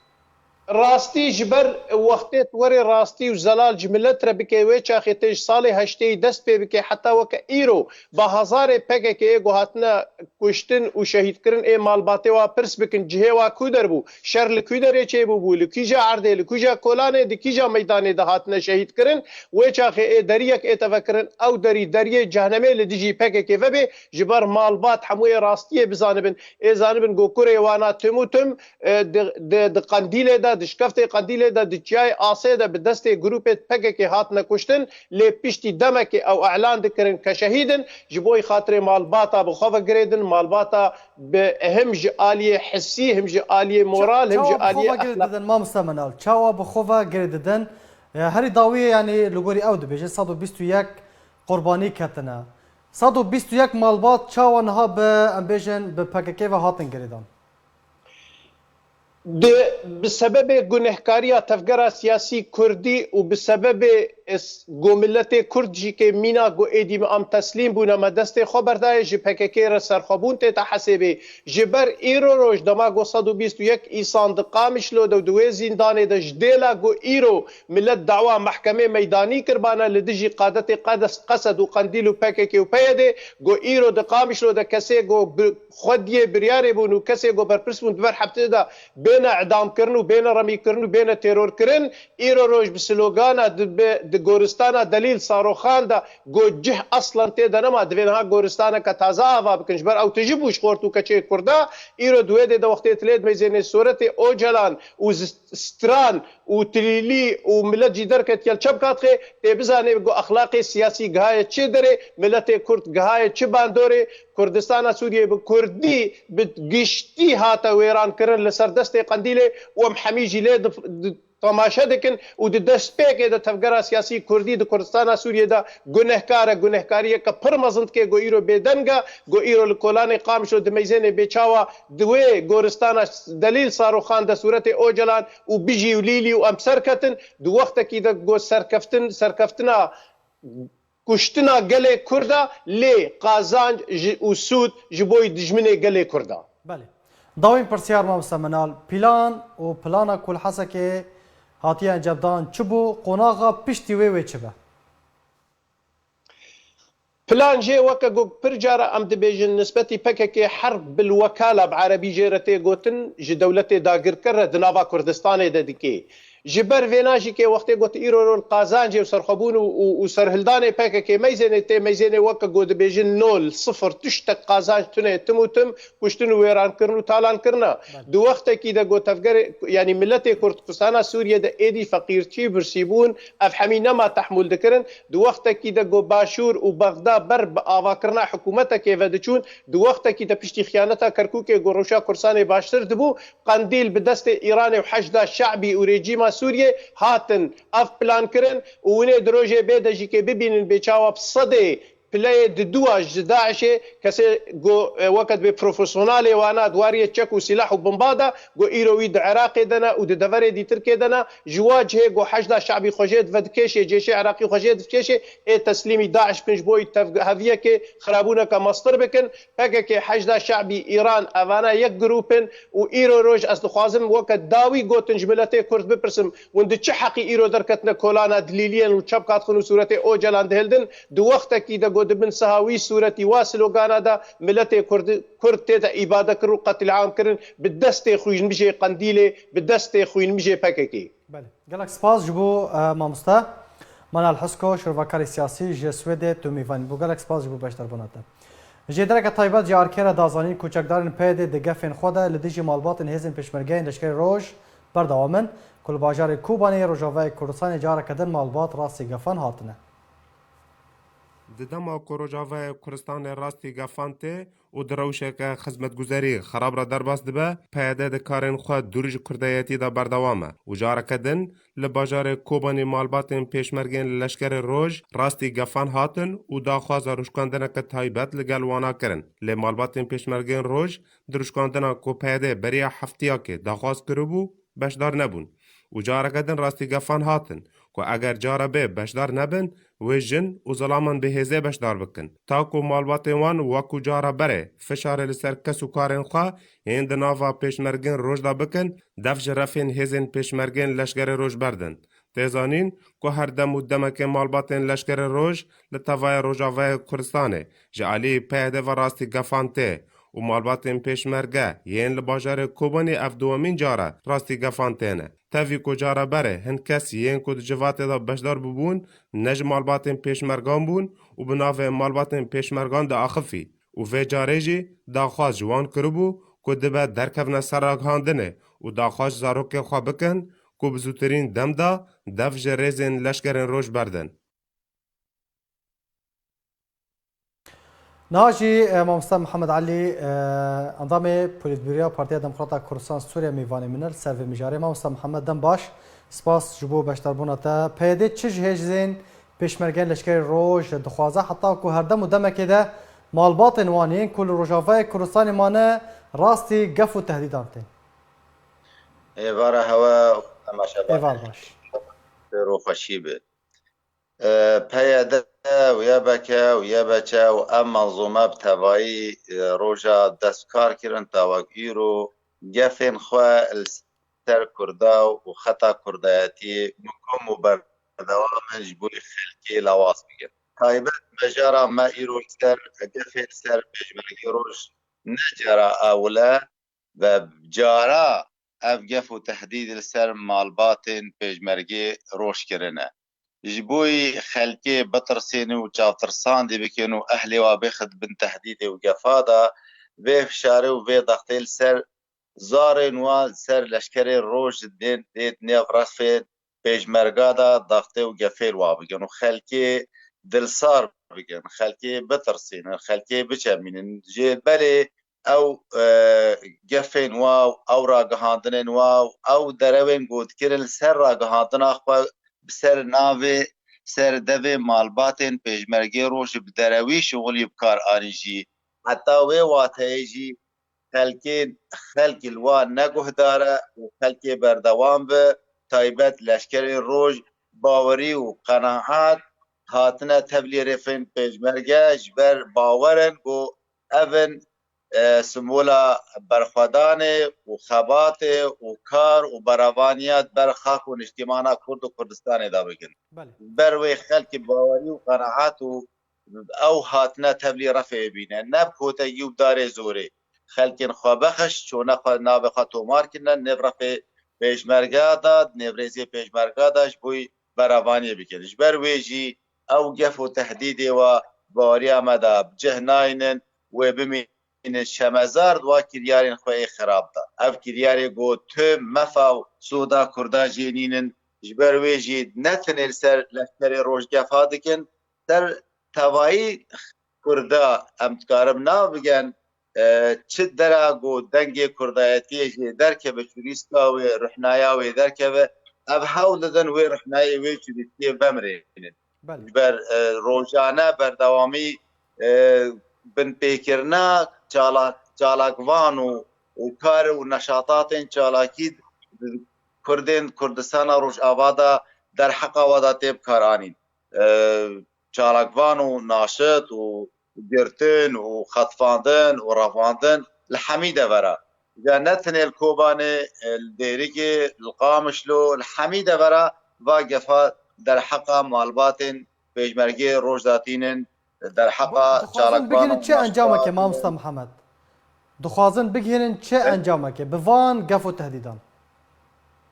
راستي جبر وقتت وري راستي وزلال جملت ربكي ويتشا خيتيج صالح هشتي دست بكي حتى وك ايرو بهزار بكي غواتنا كشتن وشهيد كرن اي مالباتي وا برس بكن جهوا كودر بو شر لكودر يچي بو لكيجا عرضه لكيجا كولانه دكيجا ميدان دهاتنا شهيد كرن ويتشا خي دريك اي تفكرن او دري جهنمي لديجي بكي وبي جبر مالبات حموي راستي بزانبن اي زانبن غوكوري وانا تموتم د قنديله دا دشکفت قندیل دا دچای آسه دا به دست گروپ پکه هاتنه کشتن لی پشتی دمک او اعلان دکرن که شهیدن جبوی خاطر مالباتا بخواه گریدن مالباتا به هم جعالی حسی هم جعالی مورال هم جعالی
اخلاق مامۆستا منال چاوا بخواه گریدن هری داوی یعنی لگوری او دبیجه 121 قربانی کتنه 121 مالبات چاوا نها به امبیجن به پکه و هاتن گریدن
بسبب گنهکاری تفگر سیاسی کردی و بسبب گوملت کرد جی که مینا گو ایدیم ام تسلیم بونه ما دست خبردای جی پککی را سرخابون تا حسابی جبر ایرو روش دما گو 121 ایسان دقامش لو دوی زندان د جدیلا گو ایرو ملت دعوا محکمه میدانی کربانه لدجی قادت قصد و قندیل و پککی و پیده گو ایرو دقامش لو د کسی گو خودی بریاری بونو کسی گو برپرسمون بر حبته دا بین اعدام کرن و بین رمی کرن و بین ترور کرن ایرو روش بسلوگان د گورستان دلیل صاروخان دا گو جه اصلا ته دنما دوینها گورستان کا تازه اوا بکنج بر او تجبوش خورتو کچه کردا ایرو دوی د وخت تلید میزن صورت او جلان او ستران او تلیلی او ملت جدر کت یل چب کاتخه ته بزانه گو اخلاقی سیاسی گهای چه دره ملت کرد گهای چه باندوره کردستان سوریه به کردی به گشتی هاتا ویران کرن لسر دست قندیله و محمیجی له تماشا دکن و د دست پک د تفکر سیاسی کردی د کردستان سوریه دا گنهکاری که پر مزند که گو ایرو بدنگا گو ایرو کولان قام شو د میزن بچاوا دوی گورستان دلیل صاروخان د صورت اوجلان و بيجي وليلي و امسرکتن دو وقت کی د گو سرکفتنا کشتنا گله کردا لی قازانج و سود جبوی دجمنه گله کردا.
بله داوین پرسیار مامۆستا منال پیلان و پلانا کل حسا که هاتیه انجامدان چه بو قوناغا پشتی وی چه به؟
پلان جي وكا جو برجارة ام دبيجن نسبتي بككي حرب بالوكالة بعربي جيرتي قوتن جي دولتي داقر كرة دنابا كردستاني دادكي جبر فيناجي كي وقتي قوت ايرو القازانجي وسرخبون وسرهلداني بككي ميزاني تي ميزاني وكا جو دبيجن نول صفر تشتك قازانج تنه تموتم كشتن ويران كرنو تالان كرنا دو وقت كي دا جو تفكر يعني ملتي كردستان سوريا دا ايدي فقير تشي برسيبون افحمي نما تحمل دكرن دو وقت كي دا جو باشور وبغداد برب آواکرنا حکومت که ودچون دو وقت کی د پشتی خیانت کرکوک گروشا کورسان باشتر دبو قندیل به دست ایران و حشد شعبی و رژیم سوریه هاتن اف پلان کرن و نه دروژه به دجی که ببینن بچاو صد پلی دواج داعش کسی گو وقت به پروفسیونال وانا دواری چک و سلاح و بمبادا گو ایروی د عراق دنا و د دور دی ترکیه دنا جواجه گو حشد شعبی خوجید ودکش جيش عراقي خوجید کش تسلیمی داعش پنج بوی هویه که خرابونه که مستر بکن پکه که حشد شعبی ایران اوانا یک گروپن و ایرو روج از خوازم وقت داوی گو تنجملته کرد بپرسم وند چه حقی ایرو درکتنا کولانا دلیلیان و چپ کات خنو صورت او جلان دهلدن دو وقت کی د گود بن سهاوی صورتي واصل وغانا دا ملت كرد تيتا إبادة كرو قتل عام كرن بالدست خوين مجي قنديلي بالدست خوين مجي باككي
بله گلک سپاس جبو مامستا منال حسکو شروکاری سیاسی جسوده تو میوان بو گلک سپاس جبو بیشتر بناته جدرک طایبات جارکر دازانی کوچکدارن پیده دگفن خوده لدیجی مالبات هزن پشمرگین لشکر روج بردوامن کل باجار کوبانی روجاوی کردستان جار کدن مالبات راستی گفن هاتنه
دما کروجاوی کردستان راستی گفانته و دروشک خدمتگزاری خراب را درباس دبه پیاده دکارن خود دورج کردایتی دا بردوامه و جارکدن لباجار کوبانی مالباتن پیشمرگین لشکر روج راستی گفان هاتن و داخواز روشکاندنک تایبت لگل وانا کرن لی مالباتن پیشمرگین روج دروشکاندنک کو پیاده بریا هفتیا که داخواز کربو بشدار نبون و جارکدن راستی گفان هاتن که اگر جاره به بشدار نبن و جن و ظلامان به هزه بشدار بکن تا کو مالبات وان وکو جاره بره فشار لسر کس و کارن خواه هند ناوا پیشمرگین روش دا بکن دفج رفین هزین پیشمرگین لشگر روش بردن تیزانین که هر دم و دمک مالباتین لشگر روش لطوای روژاوی کردستانه جعالی پیده و راستی گفانته و مالباتین پیشمرگه یین لباجار کوبانی اف دوامین جاره راستی گفانتینه تاوی کو جاره بره هند کسی یین کو جوات دا بشدار ببون نج مالباتین پیشمرگان بون و بناوه مالباتین پیشمرگان دا آخفی و وی جاره جی داخواز جوان کربو که دبه درکفن سراغاندنه و داخواز زاروک خواه بکن که بزوترین دم دا دفج ریزین لشکرین روش بردن.
ناجي مامستا محمد علي انضامي بوليتبيريا بارتيا ديمقراطية كردستان سوريا ميفاني منر سيرفي مجاري مامستا محمد دم باش سپاس جبو بشتر بوناتا پیده چج هجزين پیشمرگین لشکر روج دخوازه حتی که هر دم و دم كده مالبات وانين كل روجافای كردستان مانه راستي قف و تهديدانتين
ایواره هوا تماشا
ايوال باش
رو خوشیبه پیاده و یا بچه و ام منظومه بتوایی روژا دستکار کرن تاوک ایرو گفین خواه سر کرده و خطا کردایتی مکم و بردوام جبوی خلکی لواس بگن تایبت بجارا ما ایرو سر گفین سر بجمرگی روش نجارا اولا و جارا اف گف و تهدید سر مالباتن بجمرگی روش کرنه جبوي خلكي بطرسين وجاوترسان دي بكينو أهلي وابخد بن تحديدي وقفادا في فشاري وفي ضغطي سر زارين وسر لشكري روج دين ديت نيف رفين بيج مرقادا ضغطي وقفيل وابقين وخلكي دلصار بقين خلكي بطرسين خلكي بشامين جيل بالي او قفين واو او راقهاندنين واو او دروين قود كيرل سر راقهاندنا اخوة بسر ناوی سر دوی مالباتن پیشمرگی روش بدروی شغلی بکار آنیجی حتی وی واتهیجی خلکی الوان نگوه داره و خلکی بردوام به تایبت لشکر روش باوری و قناعات هاتنه تبلی رفن پیشمرگه جبر باورن و اون سمولا برخوادان و خبات و کار و براوانیات برخاک و نشتیمانا کرد و کردستان دا بگن بروی خلق باوری و قناعات و او هاتنا تبلی رفع بینه نبکوتا یوب دار زوری خلق خوابخش چونه خواه نابخوا تومار کنن نب رفع پیشمرگا داد نب ریزی پیشمرگا داش بوی براوانی بکنش بروی جی او گف و تهدیدی و باوری آمده بجهناینن و بمی این شمزارد و کریارین خواه خراب دا اف کریاری گو تو مفاو سودا کردا جینینن جبروی جید نتنیل سر لشکر روش گفا دکن سر توایی کردا امتکارم ناو بگن چه درا گو دنگ کردایتی جی درکه به شوریستا و رحنایا و درکه به اف حاول دن و رحنایی و شوریستی بمرینن بر روزانه بردوامی بن پیکرنا چالاکوان و کار و نشاطات چالاکی کردستان روش آوادا در حق آوادا تیب کارانین چالاکوان و ناشط و گرتن و خطفاندن و رفاندن الحميدة برا إذا نتني الكوباني الديريكي القامشلو الحميدة برا واقفة در حقا مالباتن بيجمرگي روجداتين در حقا
دخوازن بگیرن چه انجامه که مامستا محمد دخوازن بگیرن چه انجامه که بوان گفو تهدیدان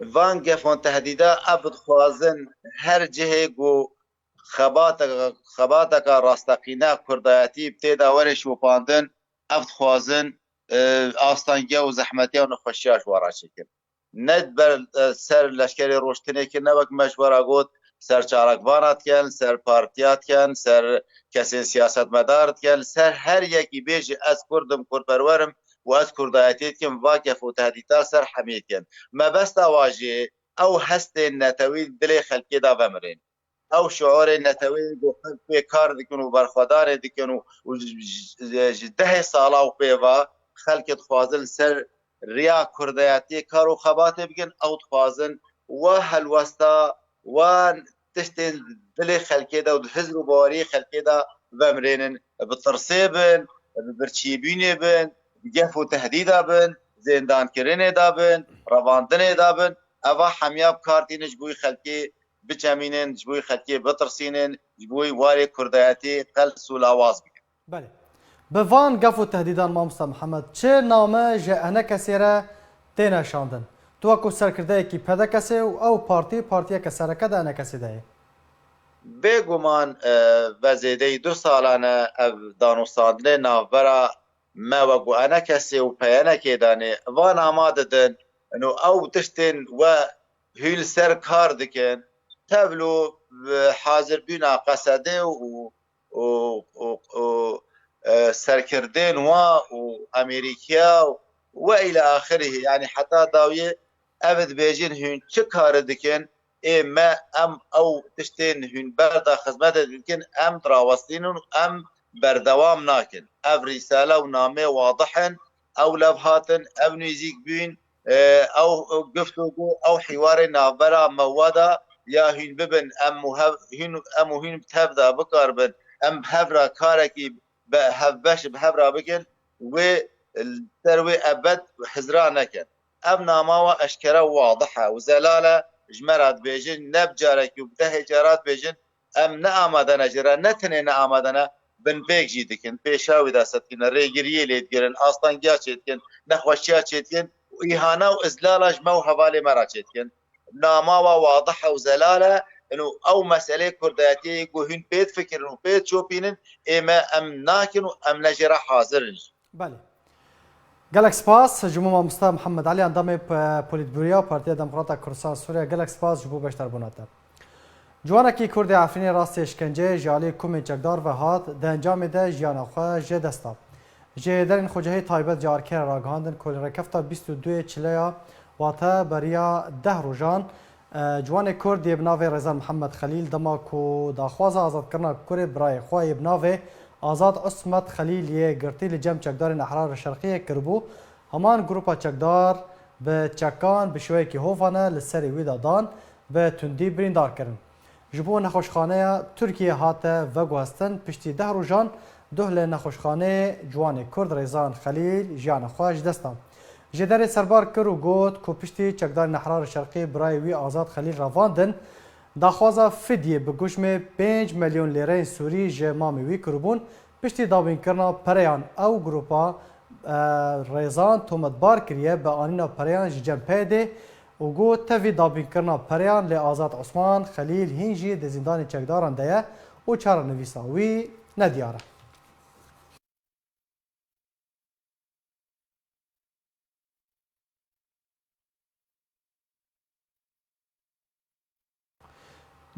وان گفون تهدیدا ابد خوازن هر جهه گو خباتك راستقينا كرداياتي بتيدا ورش وباندن ابد خوازن آستانگیا و زحمتیا و نخوشیاش وارا شکل ند بر سر لشکری روشتنه که نوک مشورا گود سر چارکبانات کن سر پارتیات کن سر کسی سیاست مدارت کن سر هر یکی بیش از کردم کرد پرورم و از کردایتیت کن واقف و تهدیدات سر حمید کن ما بست واجه او هست نتوی دل خلقی دا بمرین او شعور نتوی به کار دکن و برخوادار دکن و 10 ساله و پیوا خلقت خوازن سر ریا کردایتی کار و خبات بگن او تخوازن و هلوستا و تشتین دل خلقی دا و حزب و باری خلقی دا بمرینن بطرسی بن برچیبینی بن گف و تهدیدا بن زندان کرنه دا بن رواندنه دا بن اوه حمیاب کارتینش بوی خلقی بچمینن جبوی خلقی بطرسینن جبوی واری کردایتی قلس و لاواز بگن
بله بوان گفو تهدیدان مامستا محمد چه نامه جه کسی را تینا شاندن تو اکو سرکرده کی پیدا کسی و او پارتی که سرکه ده کسی ده
بگومان وزیده 2 سالانه دانوستاندنه نافبرا ما وگو انا کسی و پیانه که دانه وان آماده دن انو او تشتین و هیل سر کار دکن تبلو حاضر بینا قصده و سرکردن و امریکا و الى آخره يعني حتى داوية ابد بيجين هن چه کار دکن ما ام او تشتين هن بردا خدمت دکن ام دراوستين ام بردوام ناكن اف رسالة و نامه واضحا او لبهاتن او نيزيك بين او قفتوكو او حوار نابرا موادا يا هن ببن ام هن بتبدا بكاربن ام بهبرا كاركي بهبش بهبرا بكن و التروي ابد حزران نكن ام ناماوا اشكره واضحه وزلاله جمرات بيجن نبجارك وبده جارات بيجن ام نامدنا جرا نتنه نامدنا بن بيك جيدكن بيشاوي داستكن ريغريه ليدگرن اصلا چيتكن نخوشيا چيتكن واهانه وازلاله مو حوالي مرا چيتكن ناماوا واضحه وزلاله انه او مساله كرداتي كوهن بيت فكر انه بيت شوبينن اما ام ناكن ام نجرا حاضرن
بله گلک سپاس جمهور مصطفى محمد علي اندام پولیتبوریا پارتی دموکرات کردستان سوریه گلک سپاس جبو بشتر بوناته جوانکی کرد عفرین راست اشکنجه جالی کوم چکدار و هات د انجام ده جیان خو ج دستا ج درین خوجه تایبت جارکر راگاندن کل رکفتا 22 چلیا واتا بریا 10 روزان جوان کرد بناو رضا محمد خلیل دماکو داخواز آزاد کرنا کره برای خواه بناو آزاد عصمت خلیل یه گرتی لجم چکدار احرار شرقی کربو همان گروپا چکدار به چکان به شوی که هوفانه لسری ویدا دان به تندی بریندار کرن جبو نخوشخانه ترکیه هاته و گوهستن پشتی 10 روزان دهل نخوشخانه جوان کرد رضا خلیل جیان خواهش دستان جدار سربار کرو گوت کو پشتی چکدار احرار شرقی برای وی آزاد خلیل رواندن داخوازا فدیه به گوشم 5 میلیون لیره سوری جمامی وی کربون پشتی دابین کرنا پریان او گروپا ریزان تومت بار کریه به آنینا پریان جم پیده و گو تفی دابین کرنا پریان لی آزاد عثمان خلیل هینجی ده زندان چکداران ده و چار نویسا وی ندیاره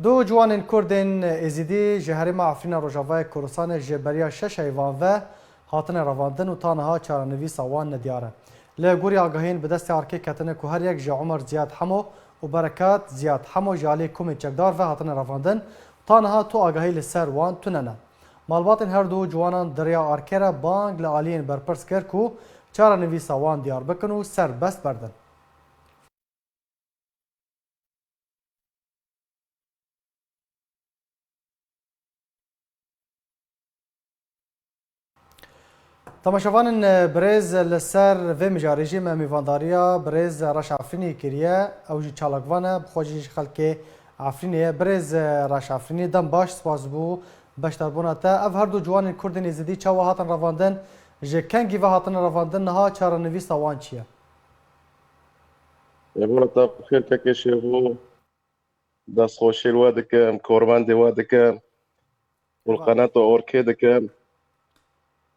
دو جوان کردن ازیدی جهرما عفرین روجاوای کردستان جبریا 6 ایوان و هاتن رواندن و تانها چارنویس آوان ندیاره لگوری آگاهین به دست آرکی کتنه که هر یک جا عمر زیاد حمو و برکات زیاد حمو جالی کوم چکدار و هاتن رواندن تانها تو آگاهی لسر وان توننه مالباتن هر دو جوانان دریا آرکره بانگ لعالین برپرس کرد کو چاره نویسا وان دیار بکن و سر بست بردن. تماشاوان برز لسر و مجارجی میوانداریا برز راش عفرینی کریه او جی چالاکوانه بخواجی خلک عفرینی برز راش عفرینی دم باش سپاس بو بشتربونا تا اف هر دو جوان کردن ازدی چاوا هاتن رواندن جه کنگی و هاتن رواندن نها چاره نویس وان چیه؟
يقول طب خير كاكيشي هو داس خوشي الوادك كوربان دي وادك والقناة أوركيدك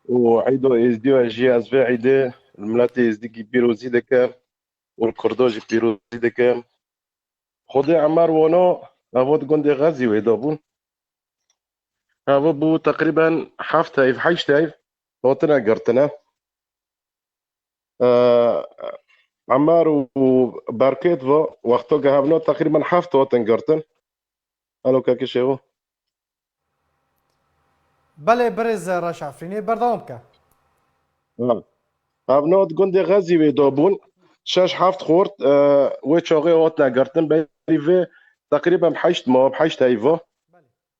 وعيدو إزديو أجي أزفي عيدي الملاتي إزديكي بيروزي دك والكردوجي بيروزي دك خدي عمار وانو أبود قندي غازي ويدابون هذا بو تقريبا حافتايف حيشتايف وطنا قرتنا عمار وباركيت وقتو قهبنو تقريبا حافت وطن قرتن الو كاكي شيخو
بله برز راش عفرینی بردام که
هبنو قندي غازي ويدابون شاش حافت خورت ويتشاغي وطنا قرتن بيريفي تقريبا بحيشت ما بحيشت ايفو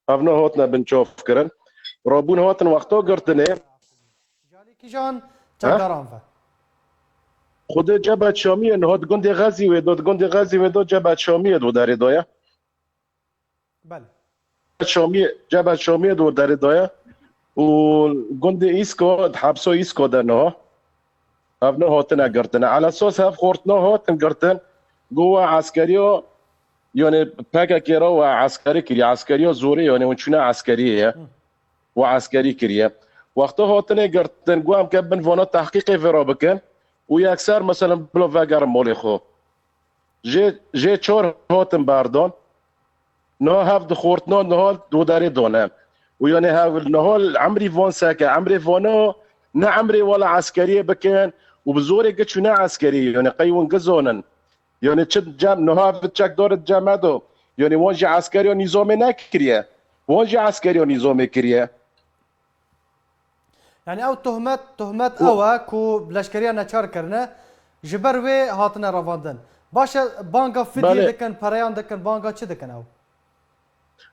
هبنو هوتنا بنشوف كرن رابون هوتن وقتو قرتني
جالي كيجان تقدران فا
خود جبهة شامية انه هاد قندي غازي ويدو قندي غازي ويدو جبهة شامية دو داري دويا
بله
جبهة شامية دو داري دويا وقندي إيسكو حبسو إيسكو دانو هبنو هوتنا قرتنا على أساس هاف خورتنو هوتن قرتن قوة عسكريو يعني باكا كيرو وعسكري كري عسكريو زوري يعني ونشونا عسكرية وعسكري كريا وقتها هوتنا قرتن قوام كبن فونو تحقيقي في روبكن ويكسر مثلا بلو فاجر موليخو جي تشور هوتن باردون نو هاف دخورتنو نو دو داري دونام ويعني هاف نهول عمري فون ساكا عمري فونو نا عمري ولا عسكريه بكن وبزوري قد شو نا عسكريه يعني قيون قزونن يعني تشد جام نو هاف تشاك دور الجامادو يعني وانجي عسكريو نظامي ناكريا وانجي عسكريو نظامي كريا
يعني او تهمت اوا کو بلشکریا نچار کرنه جبر وی هاتنه رواندن باشه بانگا فدیه دکن پریان دکن بانگا چه دکن او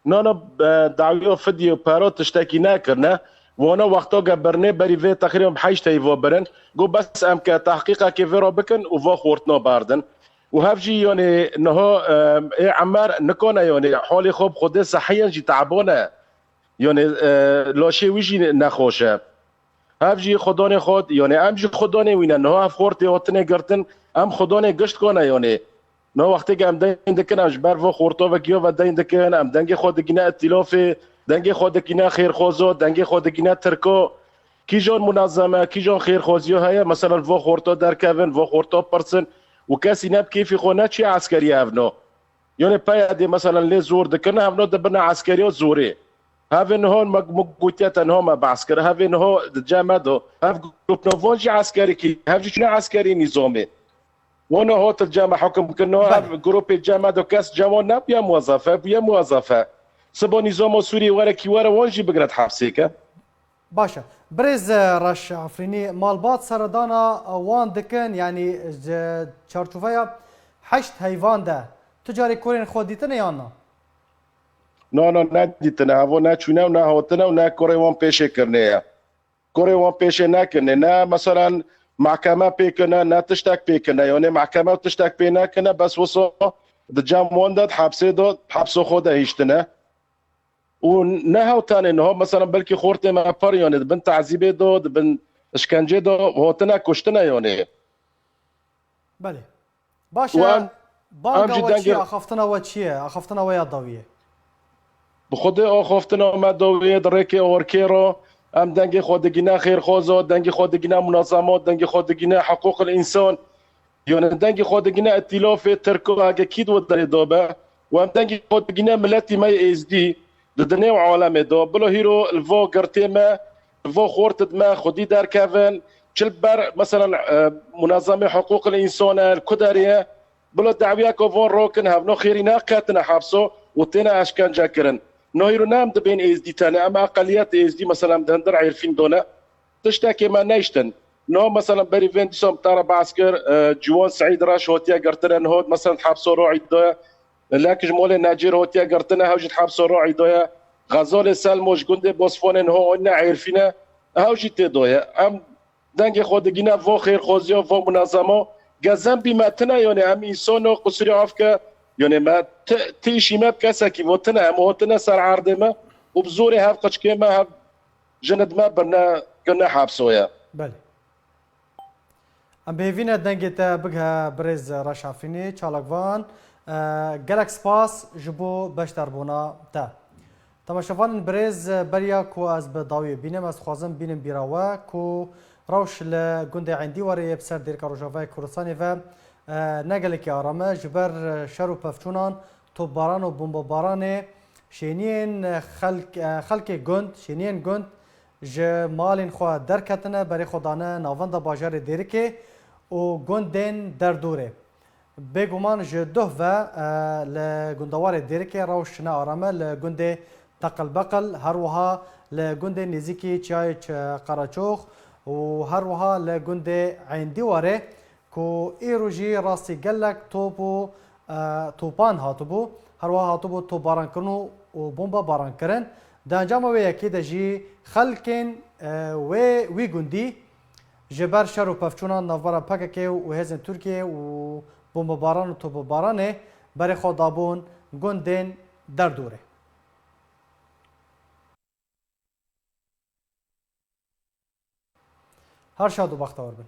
نانا دعویو فدیو پارو تشتاکی نکرنه وانا وقتا قبرنه بري في تقريبا بحيش تيفو برن قو بس ام كتحقيقه كيف بكن وفا خورتنا باردن وهافجي يعني انه ايه عمار نكون يعني حالي خوب خده صحيا جي تعبانه يعني لا شيء ويجي نخوشه هافجي خدانه خود يعني ام جي خدانه وينه انه هاف خورتي وطنه قرتن ام خدانه قشت کنه يعني نو وقتی که ام دین دکن امش بر و خورتو و گیو و دین دکن ام دنگ خود گینا ائتلاف دنگ خود گینا خیر خوزو دنگ خود گینا ترکو کی جون منظمه کی جون خیر خوزیو های مثلا و خورتو در کوین و خورتو پرسن و کسی نب کیفی خونه چی عسکری افنو یعنی پیاده مثلا لی زور دکن افنو دبنا عسکری زوری هافن هون مقوتيات انهم بعسكر هافن هو جامدو هاف جروب نوفونجي عسكري كي هاف شنو عسكري نظامي وانا هو الجامعه حكم كنه هاف جروب الجامدو كاس جوان بيا موظفه سبو نظام سوري ورا كي ورا وانجي بقرات حبسيك
باشا برز راش عفريني مالبات سردانا وان دكن يعني چارچوفيا حشت حيوان ده تجاري كورين خوديتن يانا
نه ندیتنه هوا نه چونه و نه هاتنه و نه کاری وان پیشه کرنه کاری وان پیشه نکنه نه مثلا محکمه پیکنه نه تشتک پیکنه یعنی محکمه تشتک پی نکنه بس وصا د جاموان داد حبسو خود هیشتنه و نه هاتنه نه مثلا بلکه خورت ما پر یعنی بن تعذیبه داد بن اشکنجه داد هاتنه کشتنه یعنی
بله باشه بانگا و چیه اخفتنا و یاداویه
بخود آخفتنا مدویه درک اورکیرو ام دنگ خودگینه خیر خوزا دنگ خودگینه منظمات دنگ خودگینه حقوق الانسان یعنی دنگ خودگینه ائتلاف ترکو اگه کید و در دابه و ام دنگ خودگینه ملتی مای از دی دنیا و عالم دا بلا هیرو الوا گرتیمه الوا خورتد ما خودی در کفن چل بر مثلا منظمه حقوق الانسان الکدریه بلا دعویه که وان روکن هفنو خیری ناقاتنا حبسو و تینا اشکنجه کرن نایرو نام دبین ازدی تنه اما اقلیت ازدی مثلا دندر عارفین دونه تشتكي ما نيشتن نو مثلا بري فين ديسوم ترى بعسكر جوان سعيد راش هوتيا قرتنا هود مثلا حبسوا روعي دويا لكن جمول ناجير هوتيا قرتنا هوجت حبسوا روعي دويا غزال سلموش قندي بوسفونن هو قلنا عارفينه هوجت دويا ام دنگ خودگینا و خیر خوزی و منظمه گزم بی متنا یعنی هم انسان قصری افکا یعنی ما تیشی ما بکسکی و تنا هم و تنا سر عرض ما و بزوری هف قچکی ما هف جند ما برنا كنا حابسويا
بله ام بهوینه دنگی تا بگه برز رشافینی چالکوان گلک سپاس جبو بشتر بونا تا تماشافان برز بریا کو از به داوی بینم از خوازم بینم بیراوه کو روش لگنده عندی وری بسر دیر کاروجاوی کردستانی و نگلکی آرامه جبر شر و پفچونان تو باران و بمب باران شینین خلق گند شینین گند ج مالین خو درکتنه برای خودانه ناوند باجار دیرکه و گندین در دوره بگومان ج دو و لگندوار دیرکه روش نه آرامه لگنده تقل بقل هر وها لگنده نزیکی چای قراچوخ و هر وها لگنده عندی واره کو ایروجی راستی گلک توپان هاتبو هر وها هاتبو تو باران کرنو و بمبا باران کرن د انجام و یکی د جی خلکن وی گوندی جبر شر و پفچونان نوبر پککه و هزن ترکیه و بمباران و توپبارانه برای خودابون گوندن در دوره هر شاد و بختور بن